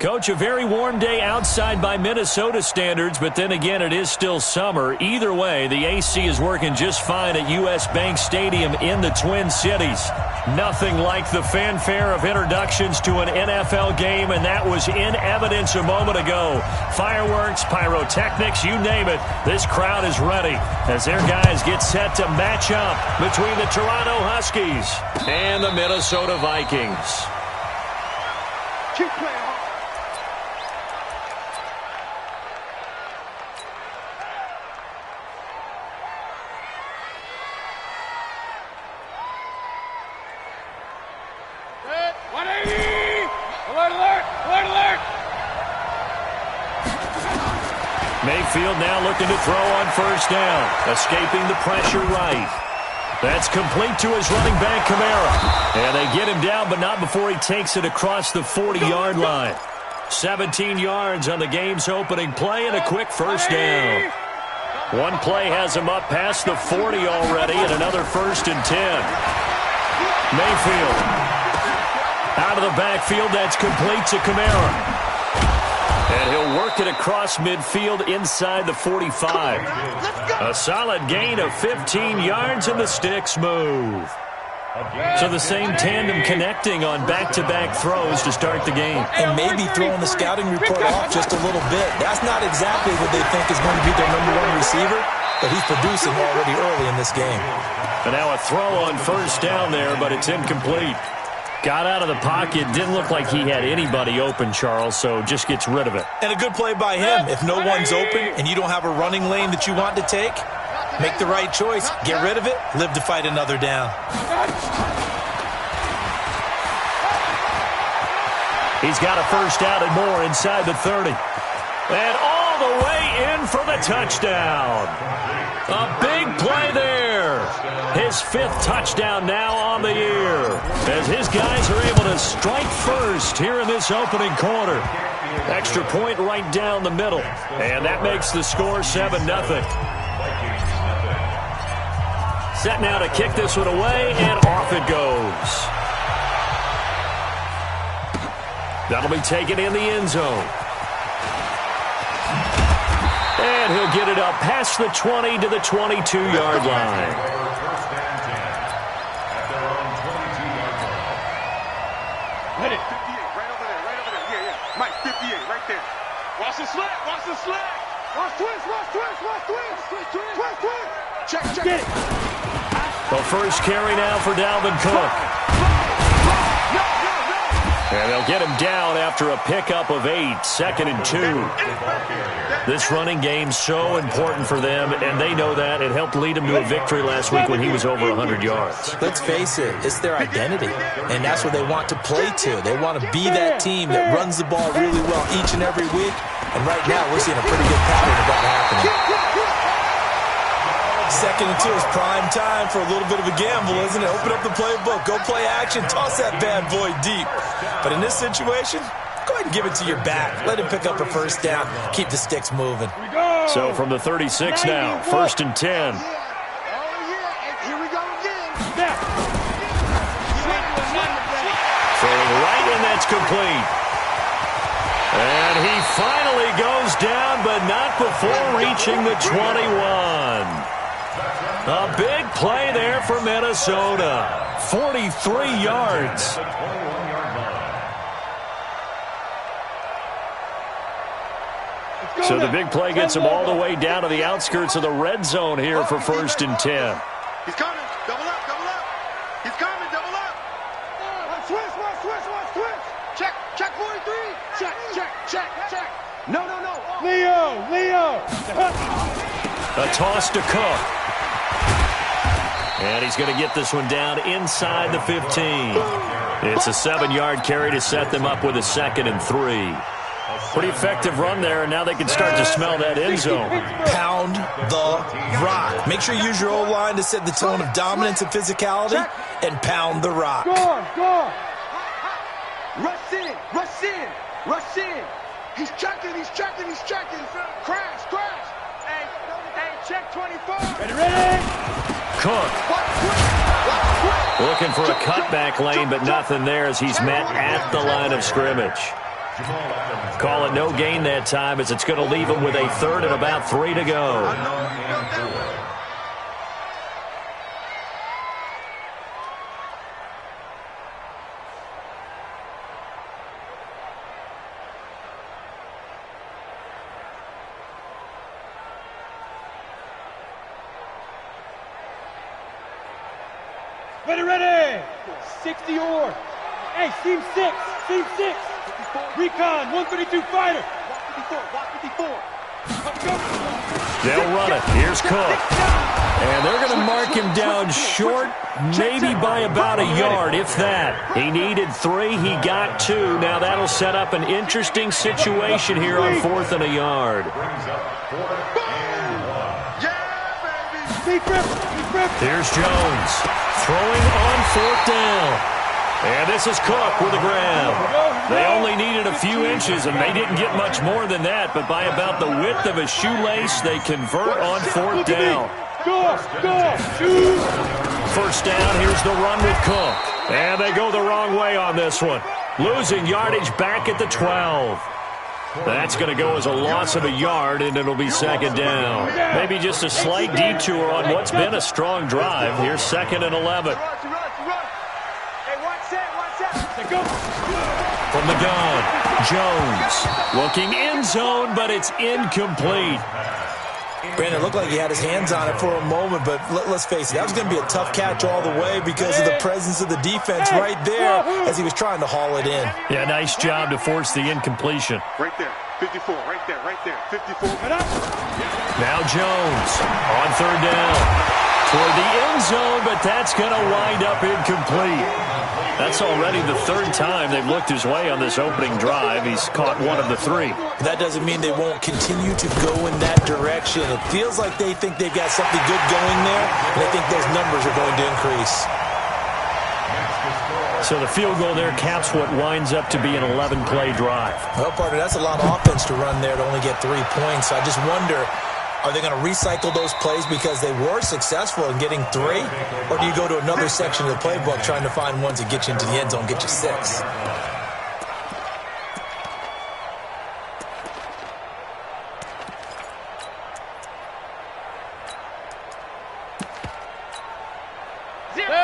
Coach, a very warm day outside by Minnesota standards, but then again, it is still summer. Either way, the AC is working just fine at U.S. Bank Stadium in the Twin Cities. Nothing like the fanfare of introductions to an NFL game, and that was in evidence a moment ago. Fireworks, pyrotechnics, you name it. This crowd is ready as their guys get set to match up between the Toronto Huskies and the Minnesota Vikings. Keep playing. Mayfield now looking to throw on first down, escaping the pressure right. That's complete to his running back, Kamara. And they get him down, but not before he takes it across the 40-yard line. 17 yards on the game's opening play and a quick first down. One play has him up past the 40 already and another 1st and 10. Mayfield out of the backfield. That's complete to Kamara. And he'll work it across midfield inside the 45. A solid gain of 15 yards and the sticks move. So the same tandem connecting on back-to-back throws to start the game. And maybe throwing the scouting report off just a little bit. That's not exactly what they think is going to be their #1 receiver, but he's producing already early in this game. And now a throw on first down there, but it's incomplete. Got out of the pocket, didn't look like he had anybody open, Charles, so just gets rid of it. And a good play by him. If no one's open and you don't have a running lane that you want to take, make the right choice, get rid of it, live to fight another down. He's got a first out and more inside the 30. And all the way in for the touchdown. A big play there. His 5th touchdown now on the year, as his guys are able to strike first here in this opening quarter. Extra point right down the middle, and that makes the score 7-0. Set now to kick this one away, and off it goes. That'll be taken in the end zone. And he'll get it up past the 20 to the 22-yard line. Watch the slant, watch the slant. Watch twist, watch twist, watch twist. Twist, twist. Check, check. Get it. The first carry now for Dalvin Cook. And they'll get him down after a pickup of 8, 2nd and 2. This running game's so important for them, and they know that. It helped lead him to a victory last week when he was over 100 yards. Let's face it, it's their identity, and that's what they want to play to. They want to be that team that runs the ball really well each and every week, and right now we're seeing a pretty good pattern of that happening. 2nd and 2 is prime time for a little bit of a gamble, isn't it? Open up the playbook, go play action, toss that bad boy deep. But in this situation, go ahead and give it to your back. Let him pick up a first down, keep the sticks moving. So from the 36 now, 1st and 10. Here we go again. Throwing right, and that's complete. And he finally goes down, but not before reaching the 21. A big play there for Minnesota. 43 yards. So the big play gets him all the way down to the outskirts of the red zone here for 1st and 10. He's coming. Double up, double up. He's coming, double up. Switch, switch. Check 43. Check. No. Leo. A toss to Cook. And he's going to get this one down inside the 15. It's a 7-yard carry to set them up with a 2nd and 3. Pretty effective run there, and now they can start to smell that end zone. Pound the rock. Make sure you use your O-line to set the tone of dominance and physicality, and pound the rock. Go. Rush in. He's checking. Crash. Hey, check 24. Ready? Cook. Looking for a cutback lane, but nothing there as he's met at the line of scrimmage. Call it no gain that time as it's going to leave him with a third and about 3 to go. Ready! 60 or. Hey, seam 6. Recon, 132 fighter. Block 54. They'll run it. Here's Cook. And they're going to mark him down short, maybe by about a yard, if that. He needed 3. He got 2. Now that'll set up an interesting situation here on 4th and a yard. Here's Jones throwing on 4th down. And this is Cook with a grab. They only needed a few inches, and they didn't get much more than that. But by about the width of a shoelace, they convert on 4th down. First down, here's the run with Cook. And they go the wrong way on this one. Losing yardage back at the 12. That's going to go as a loss of a yard, and it'll be 2nd down. Maybe just a slight detour on what's been a strong drive. Here's 2nd and 11. From the gun, Jones looking end zone, but it's incomplete. Brandon, it looked like he had his hands on it for a moment, but let's face it, that was going to be a tough catch all the way because of the presence of the defense right there as he was trying to haul it in. Yeah, nice job to force the incompletion. Right there, 54, right there, 54. Now Jones on 3rd down toward the end zone, but that's going to wind up incomplete. That's already the 3rd time they've looked his way on this opening drive. He's caught 1 of the 3. That doesn't mean they won't continue to go in that direction. It feels like they think they've got something good going there, and I think those numbers are going to increase. So the field goal there caps what winds up to be an 11-play drive. Well, partner, that's a lot of offense to run there to only get 3 points. So I just wonder, are they going to recycle those plays because they were successful in getting 3? Or do you go to another section of the playbook trying to find ones that get you into the end zone, get you 6?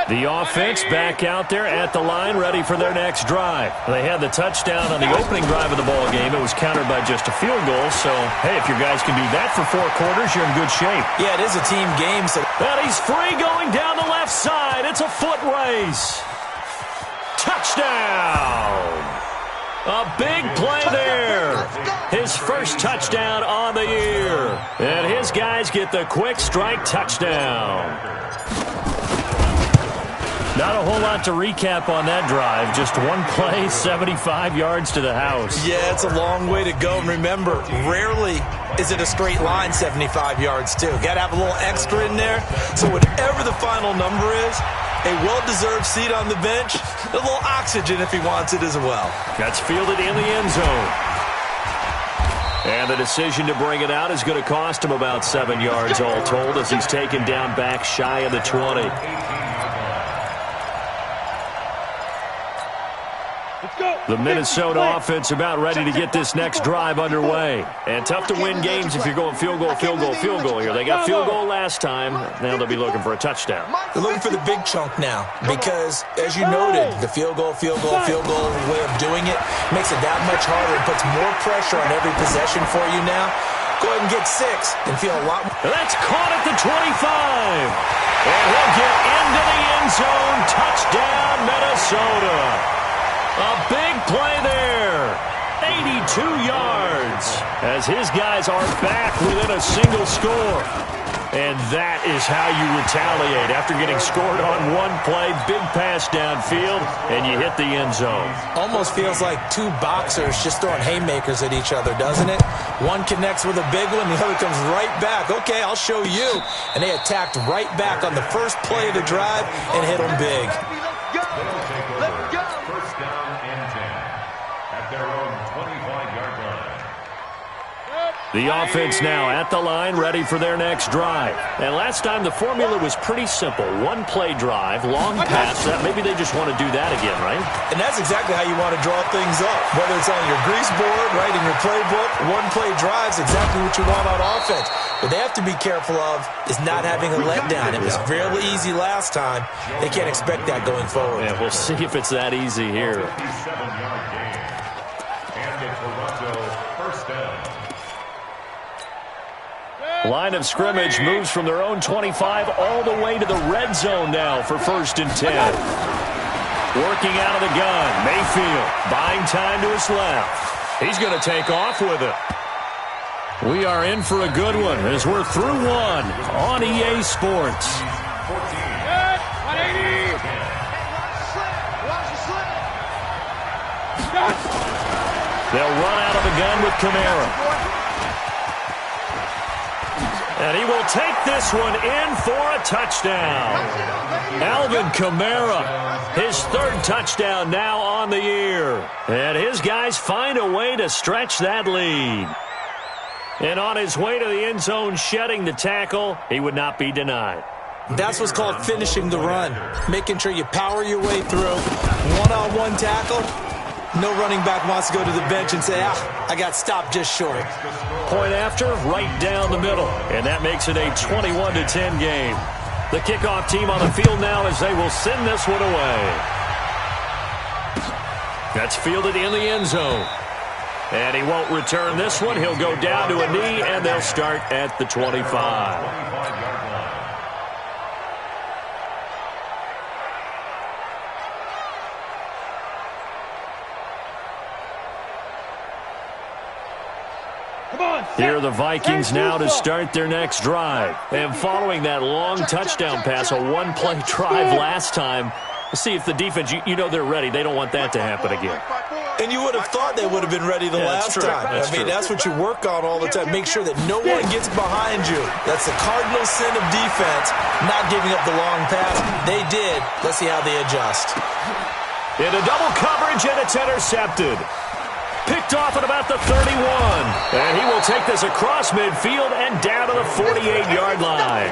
The offense back out there at the line, ready for their next drive. They had the touchdown on the opening drive of the ball game. It was countered by just a field goal. So, hey, if your guys can do that for 4 quarters, you're in good shape. Yeah, it is a team game. So and he's free going down the left side. It's a foot race. Touchdown. A big play there. His first touchdown on the year. And his guys get the quick strike touchdown. Not a whole lot to recap on that drive. Just 1 play, 75 yards to the house. Yeah, it's a long way to go. And remember, rarely is it a straight line 75 yards, too. Got to have a little extra in there. So whatever the final number is, a well-deserved seat on the bench, a little oxygen if he wants it as well. That's fielded in the end zone. And the decision to bring it out is going to cost him about 7 yards all told as he's taken down back shy of the 20. The Minnesota offense about ready to get this next drive underway. And tough to win games if you're going field goal here. They got field goal last time. Now they'll be looking for a touchdown. They're looking for the big chunk now because, as you noted, the field goal way of doing it makes it that much harder and puts more pressure on every possession for you now. Go ahead and get 6 and feel a lot more. That's caught at the 25. And he'll get into the end zone. Touchdown, Minnesota. A big play there. 82 yards as his guys are back within a single score. And that is how you retaliate. After getting scored on 1 play, big pass downfield, and you hit the end zone. Almost feels like 2 boxers just throwing haymakers at each other, doesn't it? One connects with a big one, the other comes right back. Okay, I'll show you. And they attacked right back on the first play of the drive and hit them big. First down and 10 at their own 25-yard line. The offense now at the line, ready for their next drive. And last time the formula was pretty simple. One-play drive, long pass. Maybe they just want to do that again, right? And that's exactly how you want to draw things up. Whether it's on your grease board, right, in your playbook, one-play drive's exactly what you want on offense. What they have to be careful of is not having a letdown. It was fairly easy last time. They can't expect that going forward. Yeah, we'll see if it's that easy here. Line of scrimmage moves from their own 25 all the way to the red zone now for 1st and 10. Working out of the gun, Mayfield buying time to his left. He's going to take off with it. We are in for a good one as we're through one on EA Sports. 180. They'll run out of the gun with Kamara. And he will take this one in for a touchdown. Alvin Kamara, his 3rd touchdown now on the year. And his guys find a way to stretch that lead. And on his way to the end zone, shedding the tackle, he would not be denied. That's what's called finishing the run. Making sure you power your way through. One-on-one tackle. No running back wants to go to the bench and say, I got stopped just short. Point after, right down the middle. And that makes it a 21-10 game. The kickoff team on the field now as they will send this one away. That's fielded in the end zone. And he won't return this one. He'll go down to a knee, and they'll start at the 25. Here are the Vikings now to start their next drive. And following that long touchdown pass, a one-play drive last time, let's see if the defense, you know they're ready. They don't want that to happen again. And you would have thought they would have been ready the last time. That's what you work on all the time. Make sure that no one gets behind you. That's the cardinal sin of defense, not giving up the long pass. They did. Let's see how they adjust. Into double coverage, and it's intercepted. Picked off at about the 31. And he will take this across midfield and down to the 48-yard line.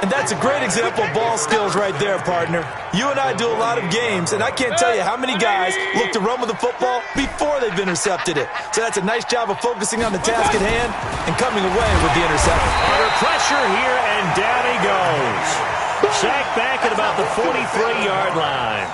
And that's a great example of ball skills right there, partner. You and I do a lot of games, and I can't tell you how many guys look to run with the football before they've intercepted it. So that's a nice job of focusing on the task at hand and coming away with the interception. Under pressure here, and down he goes. Sacked back at about the 43-yard line.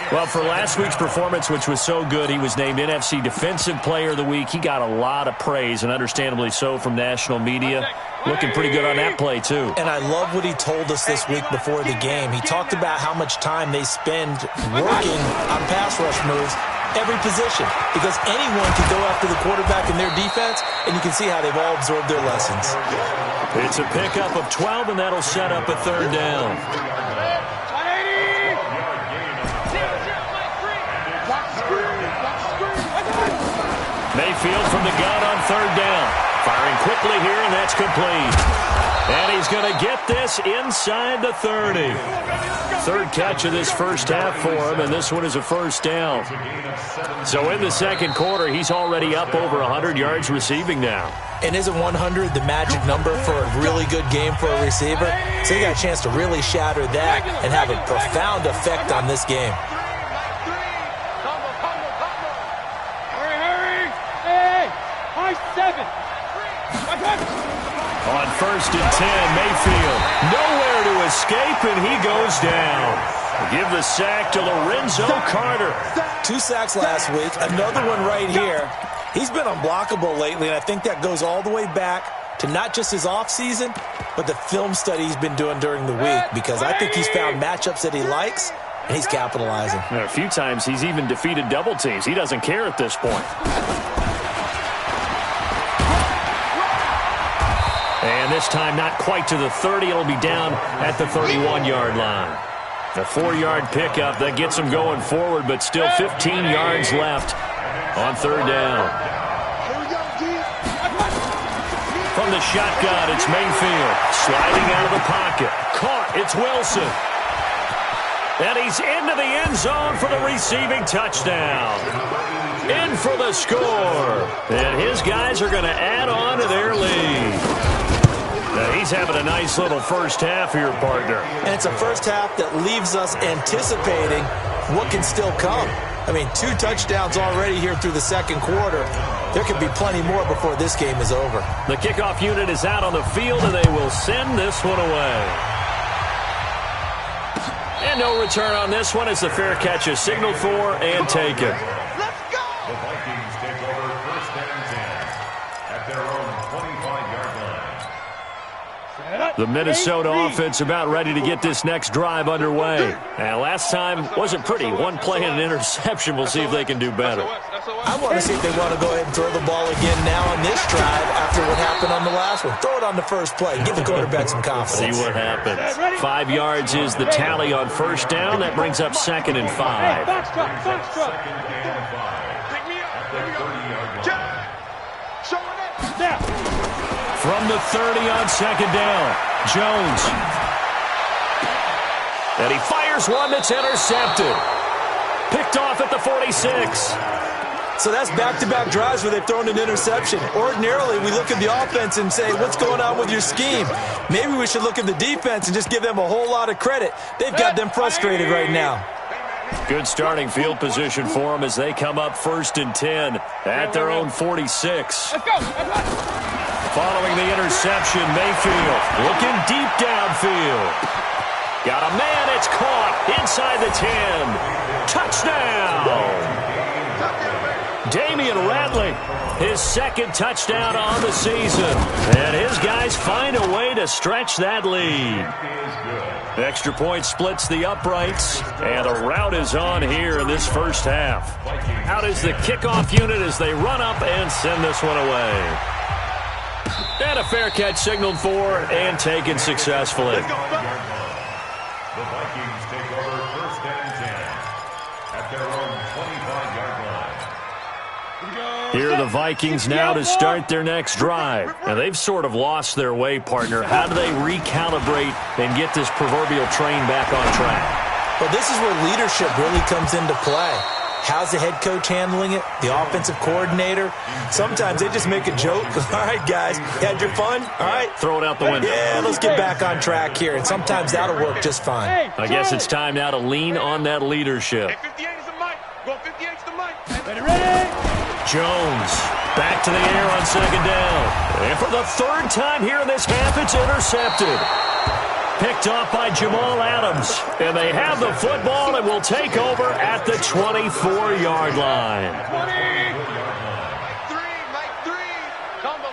Well, for last week's performance, which was so good, he was named NFC Defensive Player of the Week. He got a lot of praise, and understandably so, from national media. Looking pretty good on that play, too. And I love what he told us this week before the game. He talked about how much time they spend working on pass rush moves, every position, because anyone can go after the quarterback in their defense, and you can see how they've all absorbed their lessons. It's a pickup of 12, and that'll set up a 3rd down. Mayfield from the gun on 3rd down. Firing quickly here, and that's complete. And he's going to get this inside the 30. 3rd catch of this first half for him, and this one is a 1st down. So in the 2nd quarter, he's already up over 100 yards receiving now. And isn't 100 the magic number for a really good game for a receiver? So he got a chance to really shatter that and have a profound effect on this game. On 1st and 10, Mayfield nowhere to escape, and he goes down. Give the sack to Lorenzo Carter. 2 sacks last week, another one right here. He's been unblockable lately, and I think that goes all the way back to not just his offseason, but the film study he's been doing during the week, because I think he's found matchups that he likes, and he's capitalizing. A few times he's even defeated double teams. He doesn't care at this point. And this time not quite to the 30. It'll be down at the 31-yard line. A 4-yard pickup that gets him going forward, but still 15 yards left on 3rd down. From the shotgun, it's Mayfield. Sliding out of the pocket. Caught. It's Wilson. And he's into the end zone for the receiving touchdown. in for the score. And his guys are going to add on to their lead. Now he's having a nice little first half here, partner. And it's a first half that leaves us anticipating what can still come. I mean, 2 touchdowns already here through the second quarter. There could be plenty more before this game is over. The kickoff unit is out on the field, and they will send this one away. And no return on this one as the fair catch is signaled for and taken. Let's go! The Vikings take over first and 10 at their own 25-yard line. The Minnesota offense about ready to get this next drive underway. And last time wasn't pretty. One play and an interception. We'll see if they can do better. I want to see if they want to go ahead and throw the ball again now on this drive after what happened on the last one. Throw it on the first play. Give the quarterback some confidence. See what happens. 5 yards is the tally on first down. That brings up 2nd and 5. Box truck, box truck. Second and 5 Pick me up. at their 30-yard line. Jack, showing it. Snap. From the 30 on 2nd down, Jones. And he fires one that's intercepted. Picked off at the 46. So that's back-to-back drives where they've thrown an interception. Ordinarily, we look at the offense and say, what's going on with your scheme? Maybe we should look at the defense and just give them a whole lot of credit. They've got them frustrated right now. Good starting field position for them as they come up 1st and 10 at their own 46. Let's go. Following the interception, Mayfield looking deep downfield. Got a man, it's caught inside the 10. Touchdown! Damian Ratley, his 2nd touchdown on the season. And his guys find a way to stretch that lead. Extra point splits the uprights, and a rout is on here in this first half. Out is the kickoff unit as they run up and send this one away. And a fair catch signaled for and taken successfully. The Vikings take over first and 10 at their own 25-yard line. Here are the Vikings now to start their next drive. And they've sort of lost their way, partner. How do they recalibrate and get this proverbial train back on track? Well, this is where leadership really comes into play. How's the head coach handling it? The offensive coordinator? Sometimes they just make a joke. All right, guys, you had your fun? All right. Throw it out the window. Yeah, let's get back on track here. And sometimes that'll work just fine. I guess it's time now to lean on that leadership. 58 is the mic. Go 58 is the mic. Ready? Jones back to the air on 2nd down. And for the 3rd time here in this half, it's intercepted. Picked off by Jamal Adams. And they have the football and will take over at the 24-yard line. 20. Mike 3. Combo.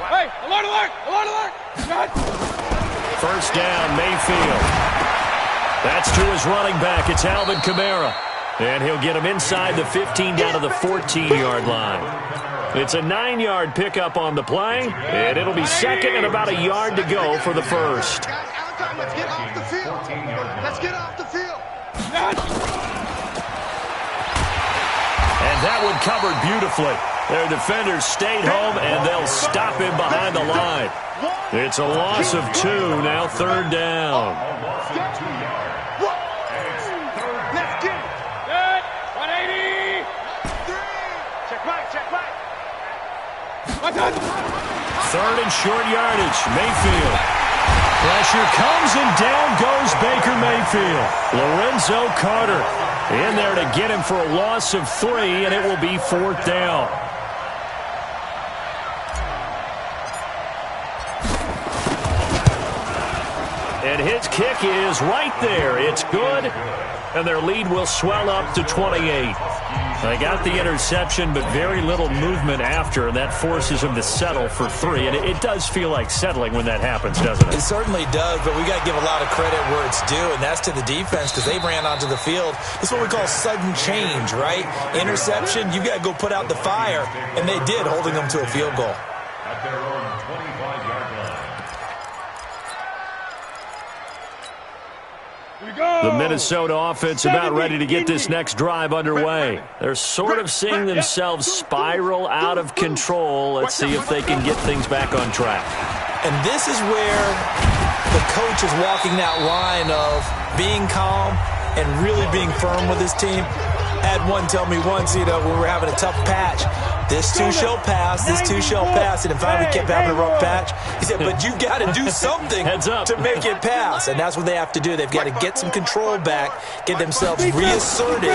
Hey, alert. Shot. First down, Mayfield. That's to his running back. It's Alvin Kamara. And he'll get him inside the 15 down to the 14-yard line. It's a 9-yard pickup on the play, and it'll be 2nd and about a yard to go for the first. Let's get off the field. Let's get off the field. And that one covered beautifully. Their defenders stayed home, and they'll stop him behind the line. It's a loss of 2, now 3rd down. Let's get it. 180. 3. Check right. 3rd and short yardage, Mayfield. Pressure comes, and down goes Baker Mayfield. Lorenzo Carter in there to get him for a loss of 3, and it will be 4th down. And his kick is right there. It's good, and their lead will swell up to 28. They got the interception, but very little movement after, and that forces them to settle for 3. And it does feel like settling when that happens, doesn't it? It certainly does, but we got to give a lot of credit where it's due, and that's to the defense because they ran onto the field. This is what we call sudden change, right? Interception, you got to go put out the fire, and they did, holding them to a field goal. At their own 25-yard line. The Minnesota offense about ready to get this next drive underway. They're sort of seeing themselves spiral out of control. Let's see if they can get things back on track. And this is where the coach is walking that line of being calm and really being firm with his team. I had one tell me once, when we were having a tough patch, this too shall pass, this too shall pass. And finally we kept having a rough patch. He said, but you've got to do something to make it pass. And that's what they have to do. They've got to get some control back, get themselves reasserted,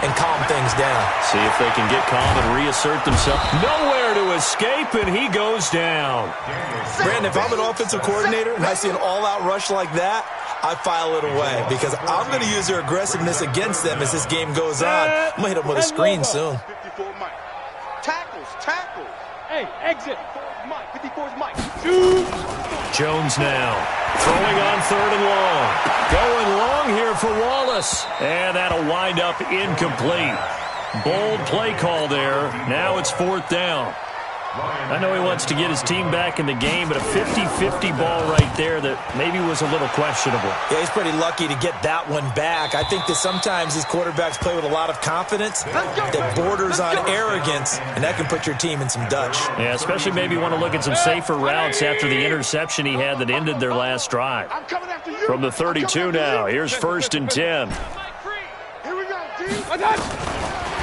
and calm things down. See if they can get calm and reassert themselves. Nowhere to escape, and he goes down. Brandon, if I'm an offensive coordinator and I see an all-out rush like that, I file it away because I'm going to use their aggressiveness against them as this game goes on. I'm going to hit them with a screen soon. 54 Mike. Tackles. Hey, exit. 54's Mike. Jones now throwing on 3rd and long. Going long here for Wallace. And that'll wind up incomplete. Bold play call there. Now it's 4th down. I know he wants to get his team back in the game, but a 50-50 ball right there that maybe was a little questionable. Yeah, he's pretty lucky to get that one back. I think that sometimes these quarterbacks play with a lot of confidence that borders on arrogance, and that can put your team in some Dutch. Yeah, especially maybe want to look at some safer routes after the interception he had that ended their last drive. From the 32 now, here's 1st and 10. Here we go, D.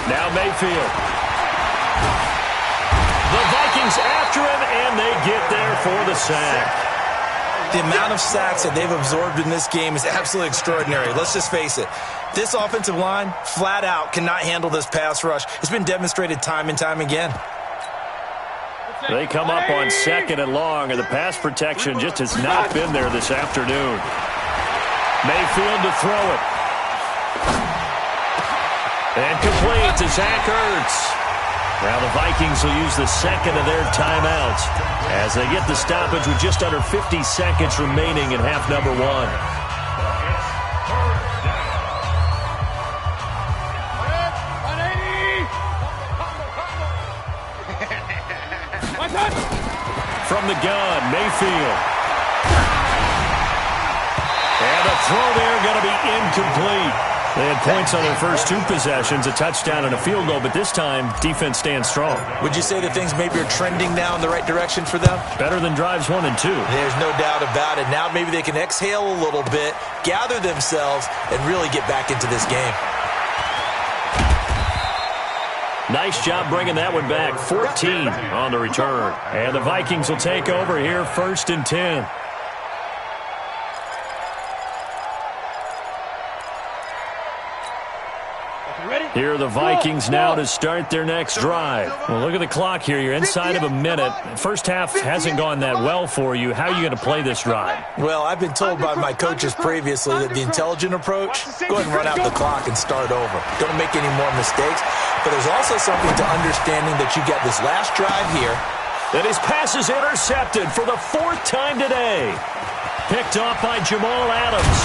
Now Mayfield. The Vikings after him, and they get there for the sack. The amount of sacks that they've absorbed in this game is absolutely extraordinary. Let's just face it. This offensive line, flat out, cannot handle this pass rush. It's been demonstrated time and time again. They come up on 2nd and long, and the pass protection just has not been there this afternoon. Mayfield to throw it. And complete to Zach Ertz. Now the Vikings will use the 2nd of their timeouts as they get the stoppage with just under 50 seconds remaining in half number 1. From the gun, Mayfield. And the throw there going to be incomplete. They had points on their first 2 possessions, a touchdown and a field goal, but this time, defense stands strong. Would you say that things maybe are trending now in the right direction for them? Better than drives 1 and 2. There's no doubt about it. Now maybe they can exhale a little bit, gather themselves, and really get back into this game. Nice job bringing that one back. 14 on the return. And the Vikings will take over here, 1st and 10. Here are the Vikings now to start their next drive. Well, look at the clock here. You're inside of a minute. First half hasn't gone that well for you. How are you going to play this drive? Well, I've been told by my coaches previously that the intelligent approach, go ahead and run out the clock and start over. Don't make any more mistakes. But there's also something to understanding that you got this last drive here. And his pass is intercepted for the 4th time today. Picked off by Jamal Adams.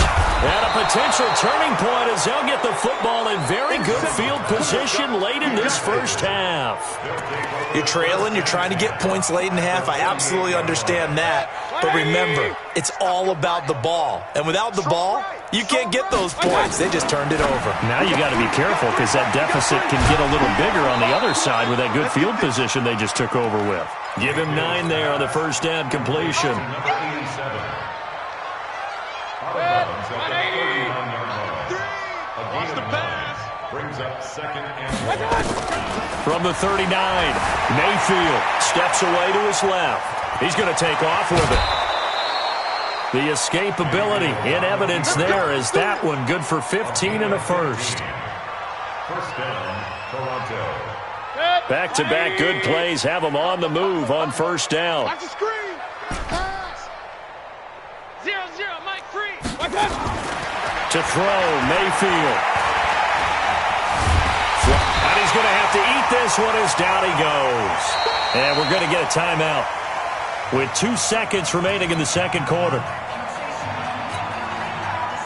And a potential turning point as they'll get the football in very good field position late in this first half. You're trailing. You're trying to get points late in half. I absolutely understand that. But remember, it's all about the ball. And without the ball, you can't get those points. They just turned it over. Now you got to be careful because that deficit can get a little bigger on the other side with that good field position they just took over with. Give him 9 there on the first down completion. Brings up 2nd and 1. From the 39, Mayfield steps away to his left. He's going to take off with it. The escapability in evidence there is that one good for 15 and a first. First down, Toronto. Back-to-back good plays have them on the move on first down. Watch the screen. Pass. 0-0, Mike free. To throw, Mayfield. And he's going to have to eat this one as down he goes. And we're going to get a timeout with 2 seconds remaining in the second quarter.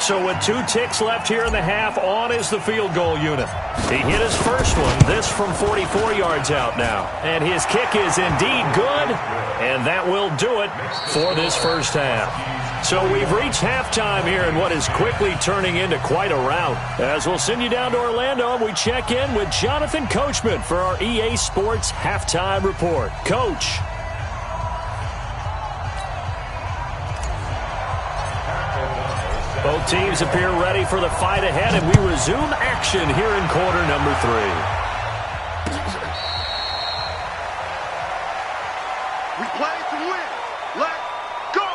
So with 2 ticks left here in the half, on is the field goal unit. He hit his first one, this from 44 yards out now. And his kick is indeed good, and that will do it for this first half. So we've reached halftime here in what is quickly turning into quite a rout. As we'll send you down to Orlando, and we check in with Jonathan Coachman for our EA Sports Halftime Report. Coach. Both teams appear ready for the fight ahead, and we resume action here in quarter number 3. We play to win. Let's go!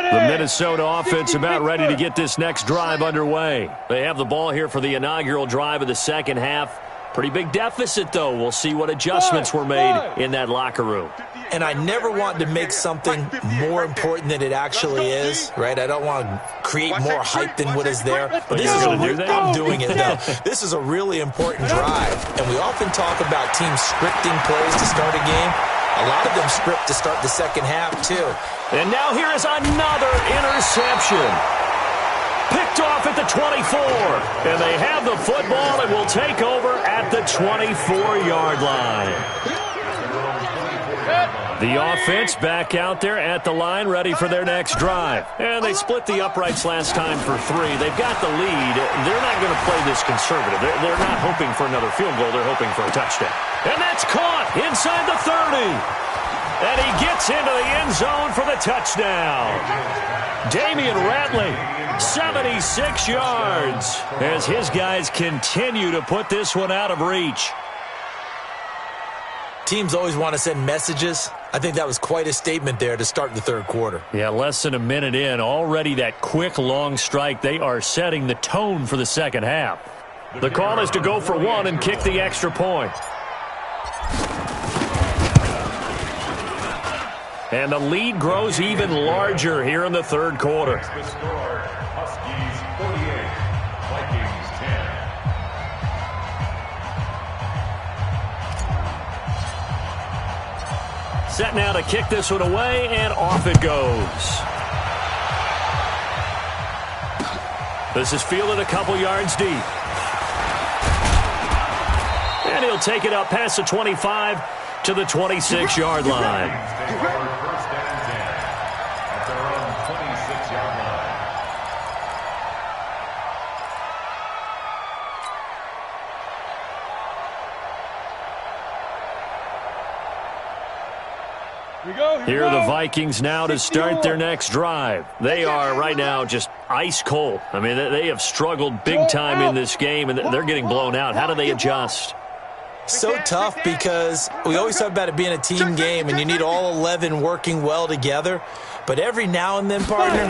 The Minnesota offense about ready to get this next drive underway. They have the ball here for the inaugural drive of the second half. Pretty big deficit, though. We'll see what adjustments were made in that locker room. And I never want to make something more important than it actually is, right? I don't want to create more hype than what is there. But this is I'm doing it, though. This is a really important drive. And we often talk about teams scripting plays to start a game. A lot of them script to start the second half, too. And now here is another interception. Picked off at the 24. And they have the football and will take over at the 24-yard line. The offense back out there at the line, ready for their next drive. And they split the uprights last time for 3. They've got the lead. They're not going to play this conservative. They're not hoping for another field goal. They're hoping for a touchdown. And that's caught inside the 30. And he gets into the end zone for the touchdown. Damian Ratley, 76 yards, as his guys continue to put this one out of reach. Teams always want to send messages. I think that was quite a statement there to start the third quarter. Yeah, less than a minute in. Already that quick, long strike. They are setting the tone for the second half. The call is to go for 1 and kick the extra point. And the lead grows even larger here in the third quarter. The score, Huskies 48, Vikings 10. Set now to kick this one away, and off it goes. This is fielded a couple yards deep. And he'll take it up past the 25 to the 26-yard line. First and 10 at their own 26-yard line. Here are the Vikings now to start their next drive. They are right now just ice cold. I mean, they have struggled big time in this game, and they're getting blown out. How do they adjust? So tough because we always talk about it being a team game and you need all 11 working well together. But every now and then, partner,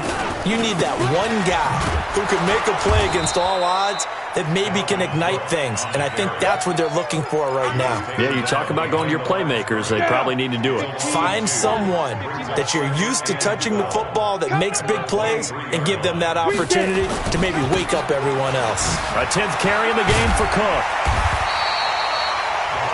you need that one guy who can make a play against all odds that maybe can ignite things. And I think that's what they're looking for right now. Yeah, you talk about going to your playmakers. They probably need to do it. Find someone that you're used to touching the football that makes big plays and give them that opportunity to maybe wake up everyone else. A 10th carry in the game for Cook.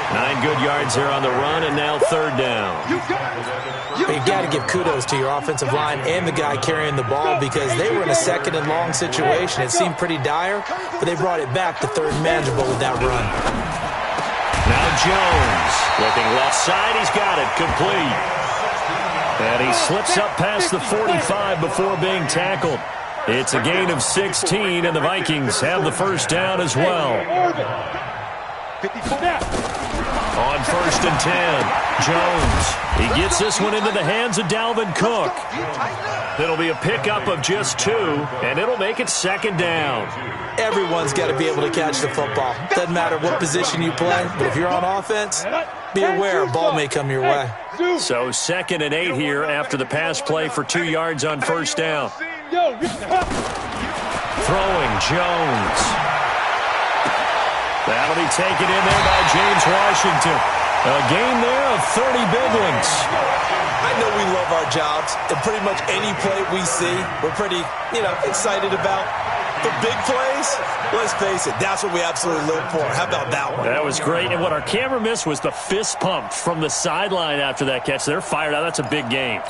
9 good yards here on the run, and now third down. You've got to give kudos to your offensive line and the guy carrying the ball because they were in a second and long situation. It seemed pretty dire, but they brought it back to third and manageable with that run. Now Jones looking left side. He's got it complete. And he slips up past the 45 before being tackled. It's a gain of 16, and the Vikings have the first down as well. On first and 10, Jones. He gets this one into the hands of Dalvin Cook. It'll be a pickup of just 2, and it'll make it second down. Everyone's got to be able to catch the football. Doesn't matter what position you play, but if you're on offense, be aware a ball may come your way. So 2nd and 8 here after the pass play for 2 yards on first down. Throwing Jones. That'll be taken in there by James Washington. A gain there of 30 big ones. I know we love our jobs, and pretty much any play we see, we're pretty, excited about. The big plays, let's face it, that's what we absolutely live for. How about that one? That was great, and what our camera missed was the fist pump from the sideline after that catch. They're fired out. That's a big gain.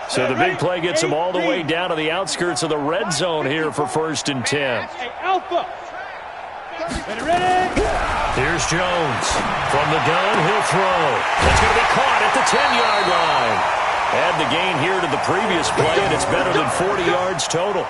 So the big play gets them all the way down to the outskirts of the red zone here for first and 10. Here's Jones. From the gun, he'll throw. That's going to be caught at the 10-yard line. Add the gain here to the previous play, and it's better than 40 yards total.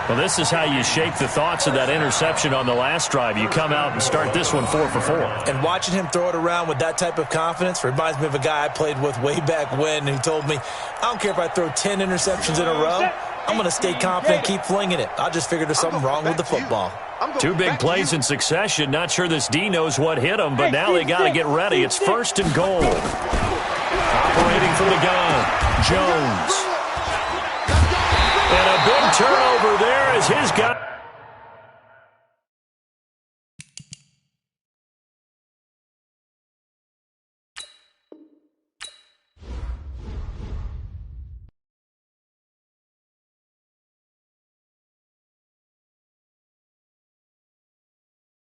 Well, this is how you shake the thoughts of that interception on the last drive. You come out and start this one 4 for 4. And watching him throw it around with that type of confidence reminds me of a guy I played with way back when who told me, I don't care if I throw 10 interceptions in a row. I'm going to stay confident, keep flinging it. I just figured there's something wrong with the football. 2 big plays in succession. Not sure this D knows what hit him, but now they got to get ready. It's 1st and goal. Operating from the gun, Jones. And a big turnover there as his guy.